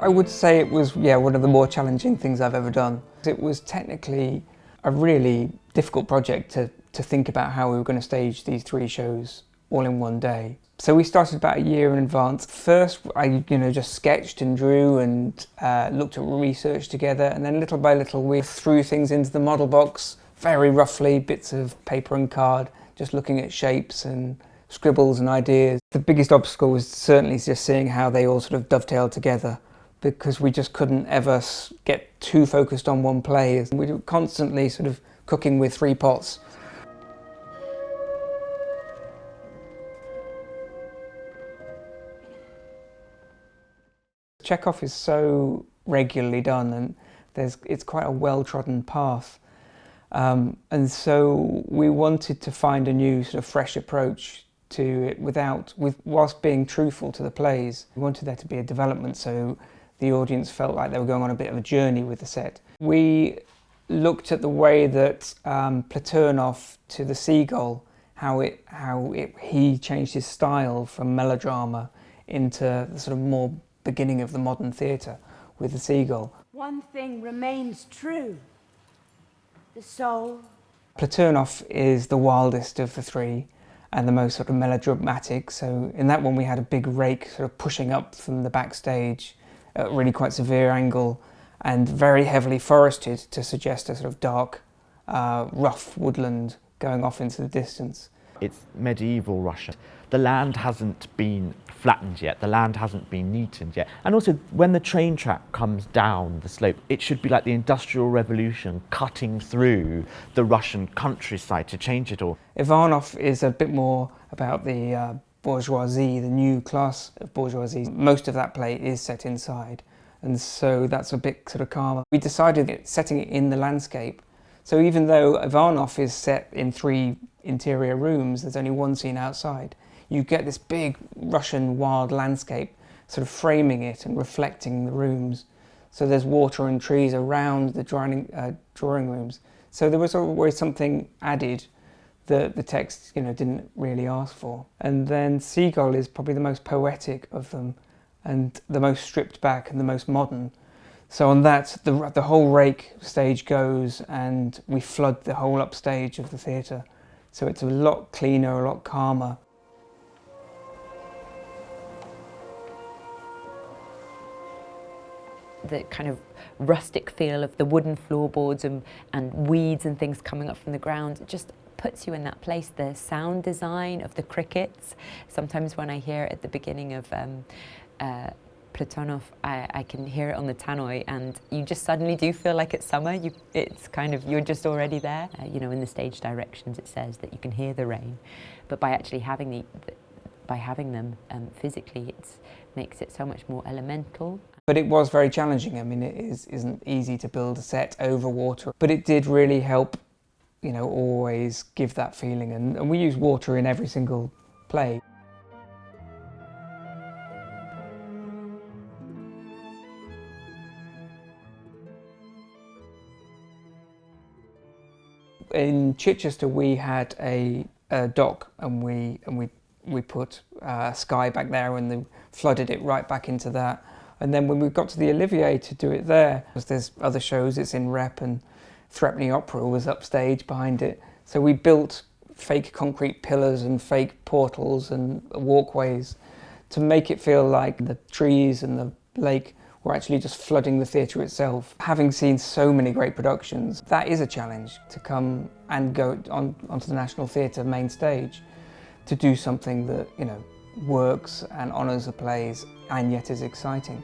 I would say it was, one of the more challenging things I've ever done. It was technically a really difficult project to think about how we were going to stage these 3 shows all in one day. So we started about a year in advance. First, I just sketched and drew and looked at research together, and then little by little we threw things into the model box, very roughly, bits of paper and card, just looking at shapes and scribbles and ideas. The biggest obstacle was certainly just seeing how they all sort of dovetailed together, because we just couldn't ever get too focused on one play. We were constantly sort of cooking with 3 pots. Chekhov is so regularly done, and it's quite a well-trodden path. And so we wanted to find a new sort of fresh approach to it whilst being truthful to the plays. We wanted there to be a development so the audience felt like they were going on a bit of a journey with the set. We looked at the way that Platonov to the Seagull, he changed his style from melodrama into the sort of more beginning of the modern theatre with the Seagull. One thing remains true. The soul. Platonov is the wildest of the 3 and the most sort of melodramatic. So in that one we had a big rake sort of pushing up from the backstage at a really quite severe angle and very heavily forested to suggest a sort of dark, rough woodland going off into the distance. It's medieval Russia. The land hasn't been flattened yet, the land hasn't been neatened yet. And also, when the train track comes down the slope, it should be like the Industrial Revolution cutting through the Russian countryside to change it all. Ivanov is a bit more about the bourgeoisie, the new class of bourgeoisie. Most of that play is set inside, and so that's a bit sort of calmer. We decided that setting it in the landscape, so even though Ivanov is set in 3 interior rooms, there's only 1 scene outside. You get this big Russian wild landscape sort of framing it and reflecting the rooms. So there's water and trees around the drawing rooms. So there was always something added that the text didn't really ask for. And then Seagull is probably the most poetic of them and the most stripped back and the most modern. So on that, the whole rake stage goes and we flood the whole upstage of the theatre. So it's a lot cleaner, a lot calmer. The kind of rustic feel of the wooden floorboards and weeds and things coming up from the ground, it just puts you in that place. The sound design of the crickets, sometimes when I hear at the beginning of Platonov, I can hear it on the tannoy, and you just suddenly do feel like it's summer. It's kind of, you're just already there. In the stage directions it says that you can hear the rain, but by actually having them physically, it makes it so much more elemental. But it was very challenging. I mean, it isn't easy to build a set over water, but it did really help, always give that feeling. And we use water in every single play. In Chichester, we had a dock, and we put sky back there, and they flooded it right back into that. And then when we got to the Olivier to do it there, because there's other shows, it's in Rep, and Threepenny Opera was upstage behind it. So we built fake concrete pillars and fake portals and walkways to make it feel like the trees and the lake were actually just flooding the theatre itself. Having seen so many great productions, that is a challenge, to come and go onto the National Theatre main stage, to do something that, works and honours the plays and yet is exciting.